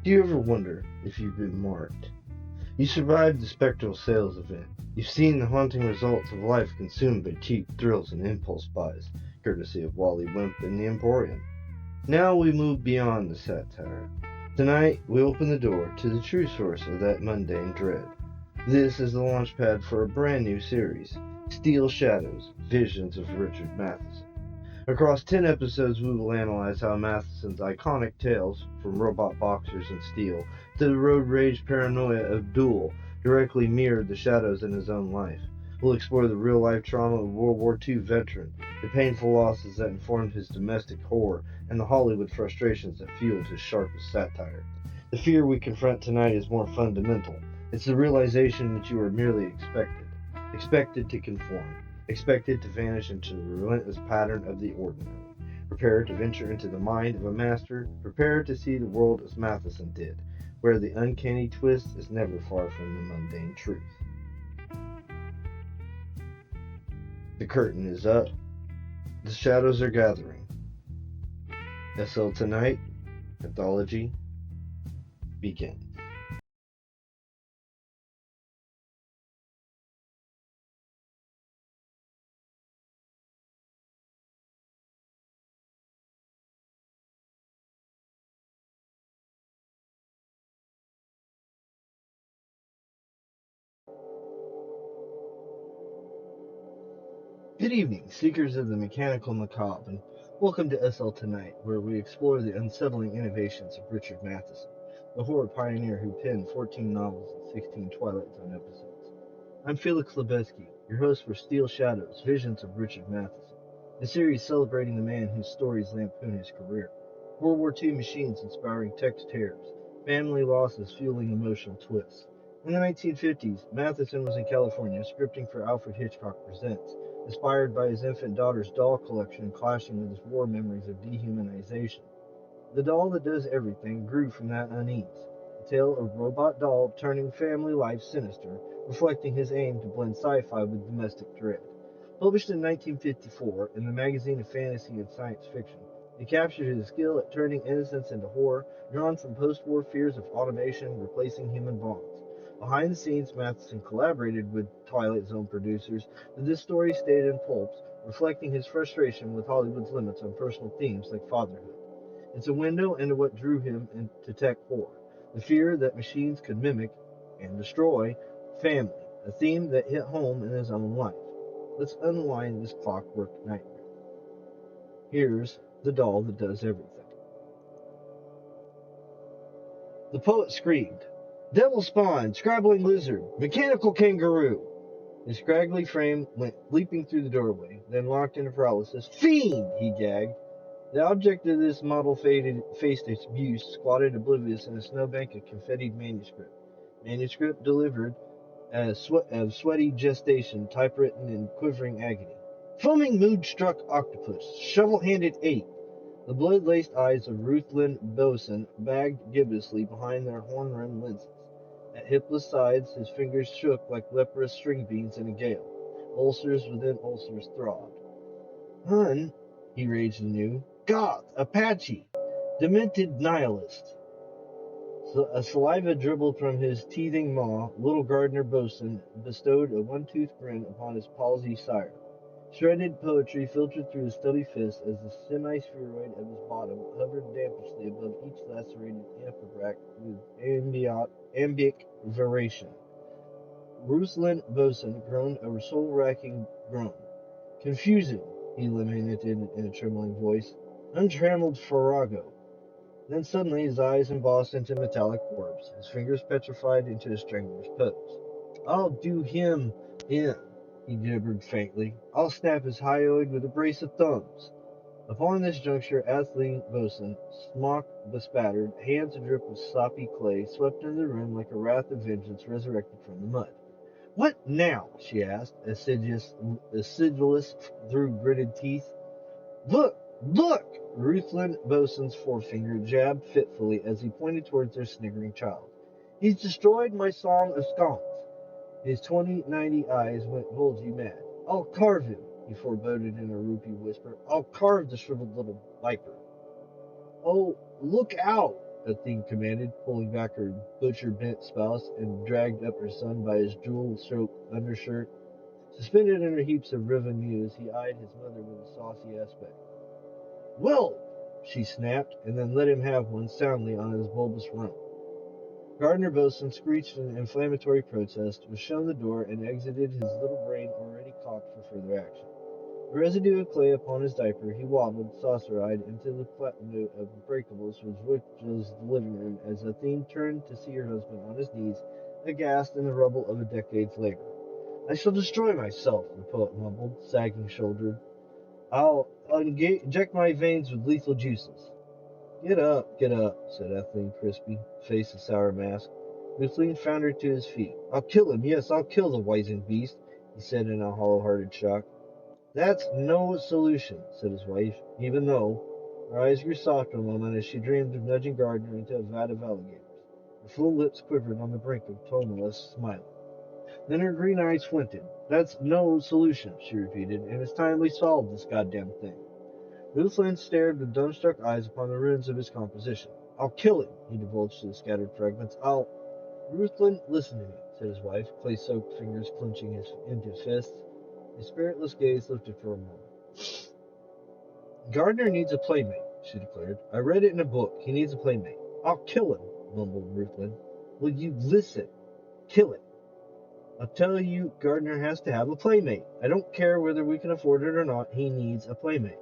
Do you ever wonder if you've been marked? You survived the spectral sales event. You've seen the haunting results of life consumed by cheap thrills and impulse buys, courtesy of Wally Wimp and the Emporium. Now we move beyond the satire. Tonight, we open the door to the true source of that mundane dread. This is the launchpad for a brand new series, Steel Shadows, Visions of Richard Matheson. Across 10 episodes, we will analyze how Matheson's iconic tales, from robot boxers and steel to the road rage paranoia of Duel, directly mirrored the shadows in his own life. We'll explore the real-life trauma of a World War II veteran, the painful losses that informed his domestic horror, and the Hollywood frustrations that fueled his sharpest satire. The fear we confront tonight is more fundamental. It's the realization that you are merely expected to conform, expected to vanish into the relentless pattern of the ordinary. Prepare to venture into the mind of a master, prepare to see the world as Matheson did, where the uncanny twist is never far from the mundane truth. The curtain is up. The shadows are gathering. SL Tonight, Anthology, begins. Good evening, seekers of the mechanical macabre, and welcome to SL Tonight, where we explore the unsettling innovations of Richard Matheson, the horror pioneer who penned 14 novels and 16 Twilight Zone episodes. I'm Felix Lebeski, your host for Steel Shadows, Visions of Richard Matheson, a series celebrating the man whose stories lampoon his career. World War II machines inspiring tech terrors, family losses fueling emotional twists. In the 1950s, Matheson was in California scripting for Alfred Hitchcock Presents, inspired by his infant daughter's doll collection clashing with his war memories of dehumanization. The doll that does everything grew from that unease, a tale of robot doll turning family life sinister, reflecting his aim to blend sci-fi with domestic dread. Published in 1954 in the magazine of fantasy and science fiction, it captured his skill at turning innocence into horror, drawn from post-war fears of automation replacing human bonds. Behind the scenes, Matheson collaborated with Twilight Zone producers, but this story stayed in pulps, reflecting his frustration with Hollywood's limits on personal themes like fatherhood. It's a window into what drew him into tech horror, the fear that machines could mimic and destroy family, a theme that hit home in his own life. Let's unwind this clockwork nightmare. Here's the doll that does everything. The poet screamed, "Devil spawn, scrabbling lizard, mechanical kangaroo!" His scraggly frame went leaping through the doorway, then locked into paralysis. "Fiend!" he gagged. The object of this model-faced abuse squatted oblivious in a snowbank of confettied manuscript. Manuscript delivered as sweaty gestation, typewritten in quivering agony. "Foaming mood-struck octopus, shovel-handed ape." The blood-laced eyes of Ruth Lynn Boson bagged gibbously behind their horn-rimmed lenses. At hipless sides, his fingers shook like leprous string beans in a gale. Ulcers within ulcers throbbed. "Hun," he raged anew. "Goth, Apache, demented nihilist." So a saliva dribbled from his teething maw. Little Gardner Boson bestowed a one-toothed grin upon his palsy sire. Shredded poetry filtered through his stubby fist as the semi-spheroid of his bottom hovered dampishly above each lacerated amphibrac with ambic veration. Ruslan Boson groaned a soul-racking groan. "Confusing," he lamented in a trembling voice. "Untrammeled farrago." Then suddenly his eyes embossed into metallic orbs, his fingers petrified into a strangler's pose. "I'll do him in," he gibbered faintly. "I'll snap his hyoid with a brace of thumbs." Upon this juncture, Athleen Boson, smock bespattered, hands adrip with sloppy clay, swept into the room like a wrath of vengeance resurrected from the mud. "What now?" she asked, acidulous through gritted teeth. "Look! Look!" Ruthlyn Boson's forefinger jabbed fitfully as he pointed towards their sniggering child. "He's destroyed my song of sconks." His 20/90 eyes went bulgy mad. "I'll carve him," he foreboded in a rupee whisper. "I'll carve the shriveled little viper." "Oh, look out!" Athene commanded, pulling back her butcher-bent spouse and dragged up her son by his jewel-soaked undershirt. Suspended under heaps of riven news, he eyed his mother with a saucy aspect. "Well!" she snapped, and then let him have one soundly on his bulbous rump. Gardner Bosun screeched an inflammatory protest, was shown the door, and exited, his little brain already cocked for further action. The residue of clay upon his diaper, he waddled, saucer-eyed, into the plateau of breakables which was the living room, as Athene turned to see her husband on his knees, aghast in the rubble of a decade's labor. "I shall destroy myself," the poet mumbled, sagging-shouldered. "I'll inject my veins with lethal juices." Get up, said Athene crispy, face a sour mask. Mifflin found her to his feet. "I'll kill him, yes, I'll kill the wizened beast," he said in a hollow-hearted shock. "That's no solution," said his wife, even though her eyes grew soft a moment as she dreamed of nudging Gardner into a vat of alligators. Her full lips quivered on the brink of toneless smiling. Then her green eyes flinted. "That's no solution," she repeated, "and it's time we solved this goddamn thing." Ruthland stared with dumbstruck eyes upon the ruins of his composition. "I'll kill him," he divulged to the scattered fragments. "Ruthland, listen to me," said his wife, clay-soaked fingers clenching into fists. His spiritless gaze lifted for a moment. "Gardner needs a playmate," she declared. "I read it in a book. He needs a playmate." "I'll kill him," mumbled Ruthland. "Will you listen? Kill him. I'll tell you, Gardner has to have a playmate. I don't care whether we can afford it or not. He needs a playmate."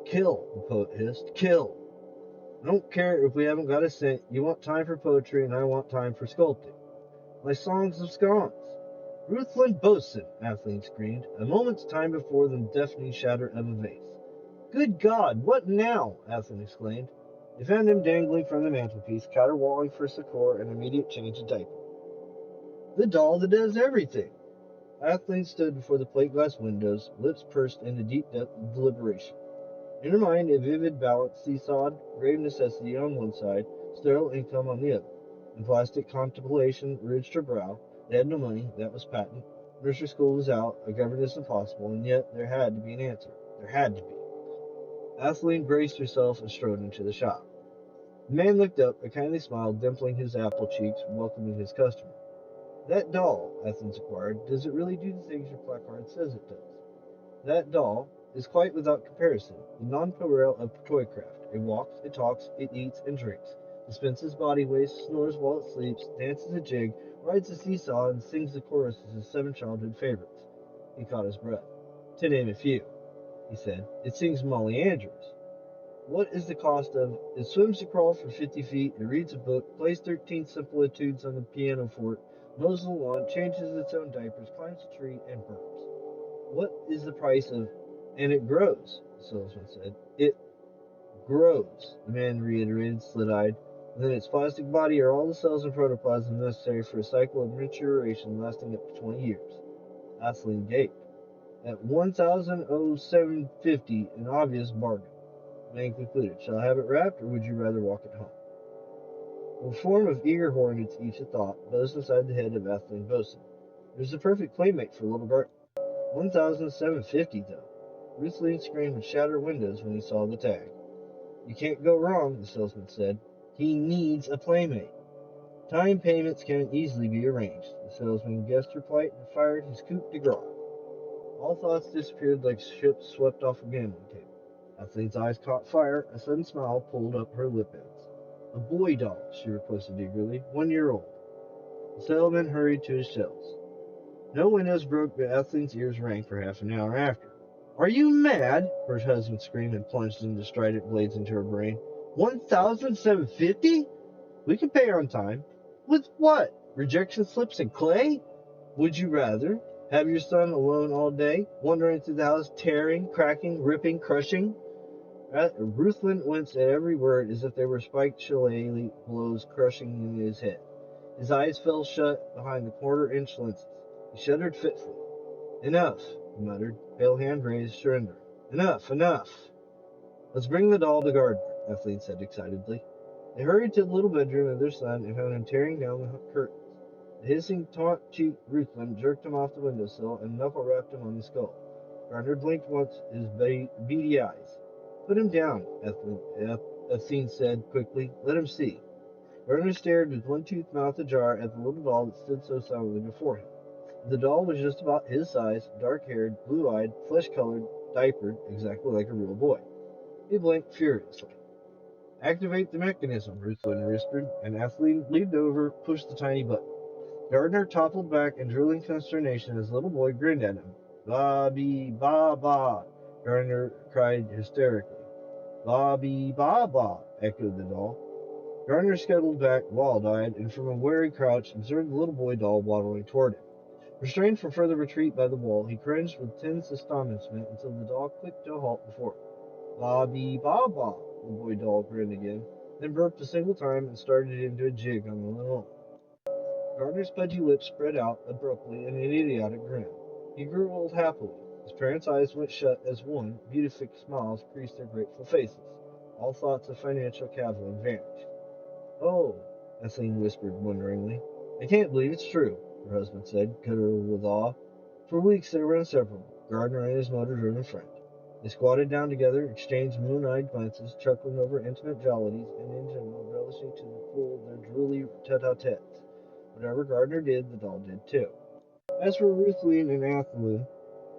"Kill," the poet hissed. "Kill. I don't care if we haven't got a cent. You want time for poetry, and I want time for sculpting. My songs of sconce." "Ruthland Bosun!" Athene screamed, a moment's time before the deafening shatter of a vase. "Good God, what now?" Athene exclaimed. They found him dangling from the mantelpiece, caterwauling for succor and immediate change of diaper. "The doll that does everything!" Athene stood before the plate-glass windows, lips pursed into deep deliberation. In her mind, a vivid balance seesawed, grave necessity on one side, sterile income on the other. In plastic contemplation ridged her brow. They had no money, that was patent. Nursery school was out, a governess impossible, and yet there had to be an answer. There had to be. Athene braced herself and strode into the shop. The man looked up, a kindly smile dimpling his apple cheeks, welcoming his customer. "That doll," Athene inquired, "does it really do the things your placard says it does?" "That doll is quite without comparison the nonpareil of toycraft. It walks, it talks, it eats and drinks, dispenses body waste, snores while it sleeps, dances a jig, rides a seesaw, and sings the choruses of 7 childhood favorites." He caught his breath. "To name a few," he said. "It sings Molly Andrews. What is the cost of it? Swims to crawl for 50 feet, it reads a book, plays 13 simple etudes on the pianoforte, mows the lawn, changes its own diapers, climbs a tree, and burps. What is the price of—" "And it grows," the salesman said. "It grows," the man reiterated, slit-eyed. "Within its plastic body are all the cells and protoplasm necessary for a cycle of maturation lasting up to 20 years. Athene gaped. "At 1,750, an obvious bargain." The man concluded. "Shall I have it wrapped, or would you rather walk it home?" A swarm of eager hornets, each a thought, buzzed inside the head of Athene Bosun. There's the perfect playmate for little Gart. 1,750, though. Ruth's scream would shatter windows when he saw the tag. "You can't go wrong," the salesman said. "He needs a playmate." "Time payments can easily be arranged." The salesman guessed her plight and fired his coup de grace. All thoughts disappeared like ships swept off a gambling table. Athene's eyes caught fire. A sudden smile pulled up her lip ends. "A boy doll," she requested eagerly. 1 year old. The salesman hurried to his shelves. No windows broke, but Athlene's ears rang for half an hour after. "Are you mad?" her husband screamed and plunged into strident blades into her brain. 1,750? We can pay on time. With what? Rejection slips and clay? Would you rather have your son alone all day, wandering through the house, tearing, cracking, ripping, crushing? Ruthland winced at every word as if they were spiked shillelagh blows crushing into his head. His eyes fell shut behind the quarter-inch lenses. He shuddered fitfully. "Enough," he muttered, pale hand raised, surrendering. "Enough, enough." "Let's bring the doll to Gardner," Athene said excitedly. They hurried to the little bedroom of their son and found him tearing down the curtains. The hissing, taunt-cheeked Ruthland jerked him off the windowsill and knuckle-rapped him on the skull. Gardner blinked once, his beady eyes. "Put him down," Athene said quickly. Let him see. Gardner stared with one tooth mouth ajar at the little doll that stood so silently before him. The doll was just about his size, dark-haired, blue-eyed, flesh-colored, diapered, exactly like a real boy. He blinked furiously. Activate the mechanism, Ruth Lynn whispered, and Athene leaned over, pushed the tiny button. Gardner toppled back in drooling consternation as the little boy grinned at him. Ba-bee, ba-ba, Gardner cried hysterically. Ba-bee, ba-ba, echoed the doll. Gardner scuttled back, wide-eyed, and from a wary crouch observed the little boy doll waddling toward him. Restrained from further retreat by the wall, he cringed with tense astonishment until the doll clicked to a halt before him. Ba-bee, ba-ba, the boy doll grinned again, then burped a single time and started into a jig on the linoleum. Gardner's pudgy lips spread out abruptly in an idiotic grin. He gurgled happily. His parents' eyes went shut as one, beatific smiles creased their grateful faces. All thoughts of financial caviling vanished. Oh, Athene whispered wonderingly. I can't believe it's true, her husband said, guttural with awe. For weeks they were inseparable, Gardner and his motor-driven friend. They squatted down together, exchanged moon-eyed glances, chuckling over intimate jollities, and in general relishing to the full their drooly tete-a-tetes. Whatever Gardner did, the doll did too. As for Ruthline and Athelin,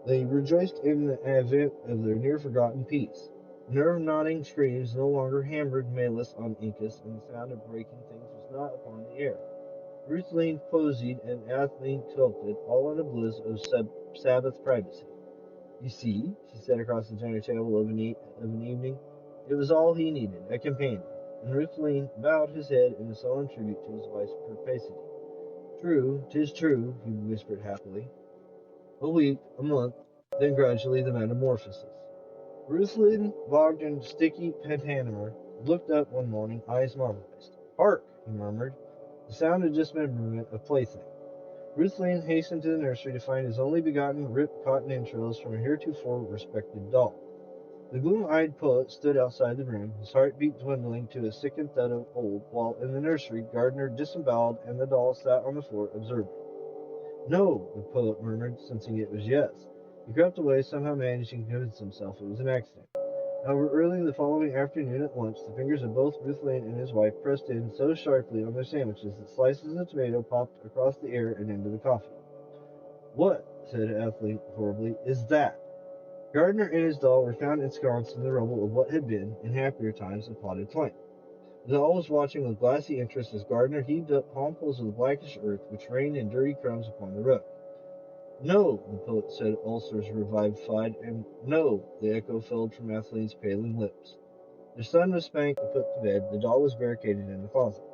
they rejoiced in the advent of their near-forgotten peace. Nerve-knotting screams no longer hammered Malus on Incus, and the sound of breaking things was not upon the air. Ruthline posied and Atheline tilted, all in a bliss of Sabbath privacy. You see, she said across the dinner table of an evening, it was all he needed, a companion. And Ruthline bowed his head in a sullen tribute to his wife's perpacity. True, 'tis true, he whispered happily. A week, a month, then gradually the metamorphosis. Ruslan, bogged in sticky pentameter, looked up one morning, eyes marvelized. Hark, he murmured. The sound of dismemberment of plaything. Ruslan hastened to the nursery to find his only begotten ripped cotton entrails from a heretofore respected doll. The gloom-eyed poet stood outside the room, his heartbeat dwindling to a sickened thud of old, while in the nursery Gardner disemboweled and the doll sat on the floor observing. No, the poet murmured, sensing it was yes. He crept away, somehow managing to convince himself it was an accident. However, early the following afternoon at lunch, the fingers of both Ruth Lane and his wife pressed in so sharply on their sandwiches that slices of tomato popped across the air and into the coffee. What, said Athleen horribly, is that? Gardner and his doll were found ensconced in the rubble of what had been, in happier times, a potted flame. The doll was watching with glassy interest as Gardner heaved up palmfuls of the blackish earth which rained in dirty crumbs upon the rug. No, the poet said, ulcers revivified, and no, the echo fell from Athleen's paling lips. Their son was spanked and put to bed, the doll was barricaded in the closet.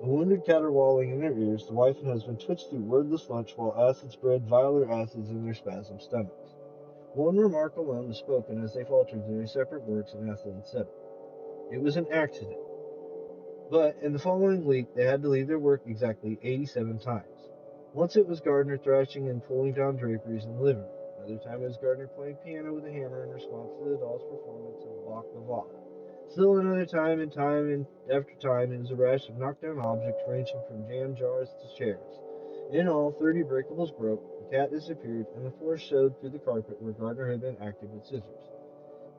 A wounded caterwauling in their ears, the wife and husband twitched through wordless lunch while acids bred viler acids in their spasmed stomachs. One remark alone was spoken as they faltered through their separate works, and Athleen said it was an accident. But in the following week, they had to leave their work exactly 87 times. Once it was Gardner thrashing and pulling down draperies in the living room. Another time it was Gardner playing piano with a hammer in response to the doll's performance of Bach Bavard. Still another time and after time, it was a rash of knocked-down objects ranging from jam jars to chairs. In all, 30 breakables broke, the cat disappeared, and the floor showed through the carpet where Gardner had been active with scissors.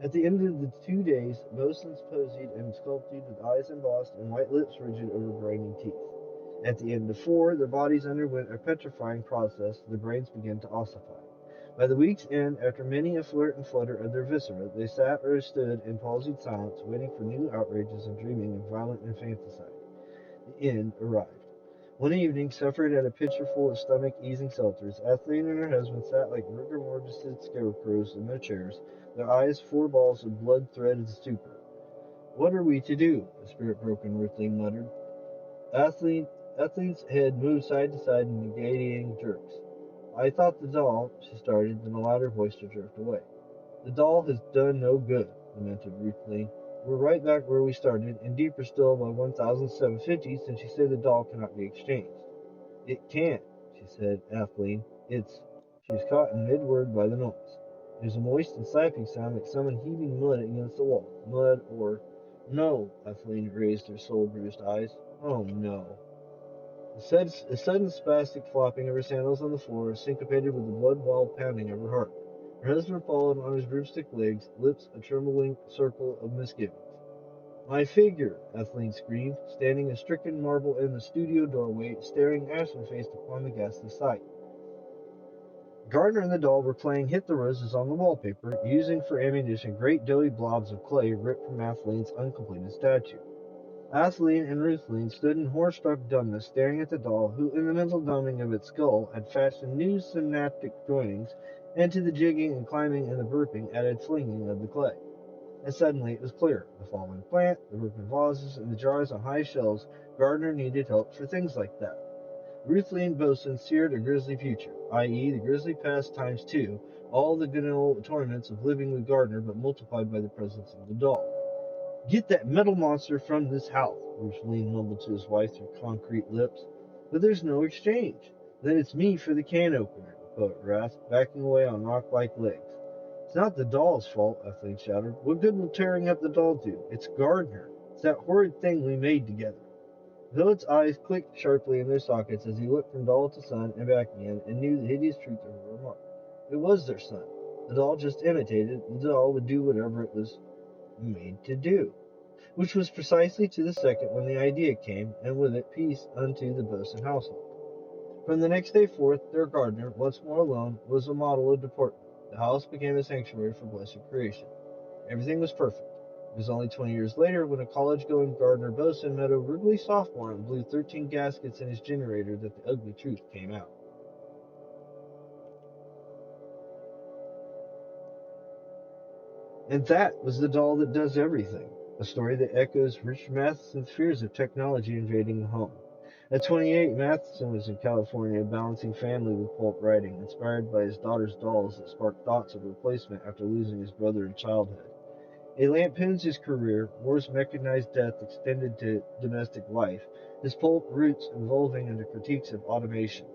At the end of the 2 days, Mosins posied and sculpted with eyes embossed and white lips rigid over grinding teeth. At the end of 4, their bodies underwent a petrifying process, their brains began to ossify. By the week's end, after many a flirt and flutter of their viscera, they sat or stood in palsied silence, waiting for new outrages and dreaming of violent infanticide. The end arrived. One evening, suffered at a pitcherful of stomach-easing seltzers, Athleen and her husband sat like rigor mortised scarecrows in their chairs, their eyes 4 balls of blood-threaded stupor. What are we to do? The spirit-broken Ruthling muttered. Athleen's head moved side to side in negating jerks. I thought the doll, she started, then a louder voice jerked away. The doll has done no good, lamented Ruthling. We're right back where we started, and deeper still by 1,750 since you say the doll cannot be exchanged. It can't, she said, Athleen. It's... She was caught in mid-word by the noise. There's a moist and slapping sound like someone heaving mud against the wall. Mud or... No, Athleen raised her soul-bruised eyes. Oh, no. A sudden spastic flopping of her sandals on the floor, syncopated with the blood-wild pounding of her heart. Her husband followed on his broomstick legs, lips a trembling circle of misgivings. My figure, Etheline screamed, standing a stricken marble in the studio doorway, staring ashen-faced upon the ghastly sight. Gardner and the doll were playing Hit the Roses on the wallpaper, using for ammunition great doughy blobs of clay ripped from Atheline's uncompleted statue. Atheline and Ruthline stood in horror-struck dumbness, staring at the doll, who, in the mental numbing of its skull, had fashioned new synaptic joinings, and to the jigging and climbing and the burping added flinging of the clay. And suddenly it was clear. The falling plant, the broken vases, and the jars on high shelves, Gardner needed help for things like that. Ruthline Boson seared a grisly future, i.e., the grisly past times two, all the good torments of living with Gardner, but multiplied by the presence of the doll. Get that metal monster from this house, Ruthline mumbled to his wife through concrete lips. But there's no exchange. Then it's me for the can opener, the poet rasped, backing away on rock-like legs. It's not the doll's fault, Etheline shouted. What good will tearing up the doll do? It's Gardner. It's that horrid thing we made together. Vill's eyes clicked sharply in their sockets as he looked from doll to son and back again and knew the hideous truth of her remark. It was their son. The doll just imitated. The doll would do whatever it was made to do. Which was precisely to the second when the idea came, and with it peace unto the Bosun household. From the next day forth, their gardener, once more alone, was a model of deportment. The house became a sanctuary for blessed creation. Everything was perfect. It was only 20 years later when a college-going gardener Bosun met a wriggly sophomore and blew 13 gaskets in his generator that the ugly truth came out. And that was The Doll That Does Everything, a story that echoes Richard Matheson's fears of technology invading the home. At 28, Matheson was in California balancing family with pulp writing, inspired by his daughter's dolls that sparked thoughts of replacement after losing his brother in childhood. A lampoons his career, war's mechanized death extended to domestic life, his pulp roots evolving into critiques of automation.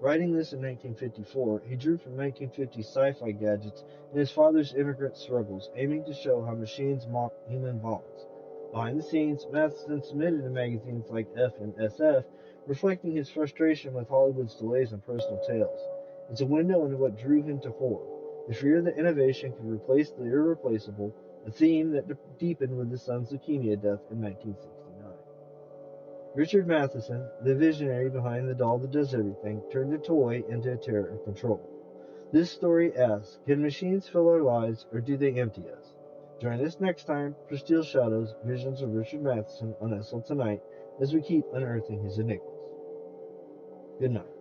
Writing this in 1954, he drew from 1950 sci-fi gadgets and his father's immigrant struggles, aiming to show how machines mock human bonds. Behind the scenes, Matheson submitted to magazines like F and SF, reflecting his frustration with Hollywood's delays and personal tales. It's a window into what drew him to horror, the fear that innovation could replace the irreplaceable, a theme that deepened with his son's leukemia death in 1969. Richard Matheson, the visionary behind The Doll That Does Everything, turned a toy into a terror of control. This story asks, can machines fill our lives or do they empty us? Join us next time for Steel Shadows, Visions of Richard Matheson on Essel Tonight as we keep unearthing his enigmas. Good night.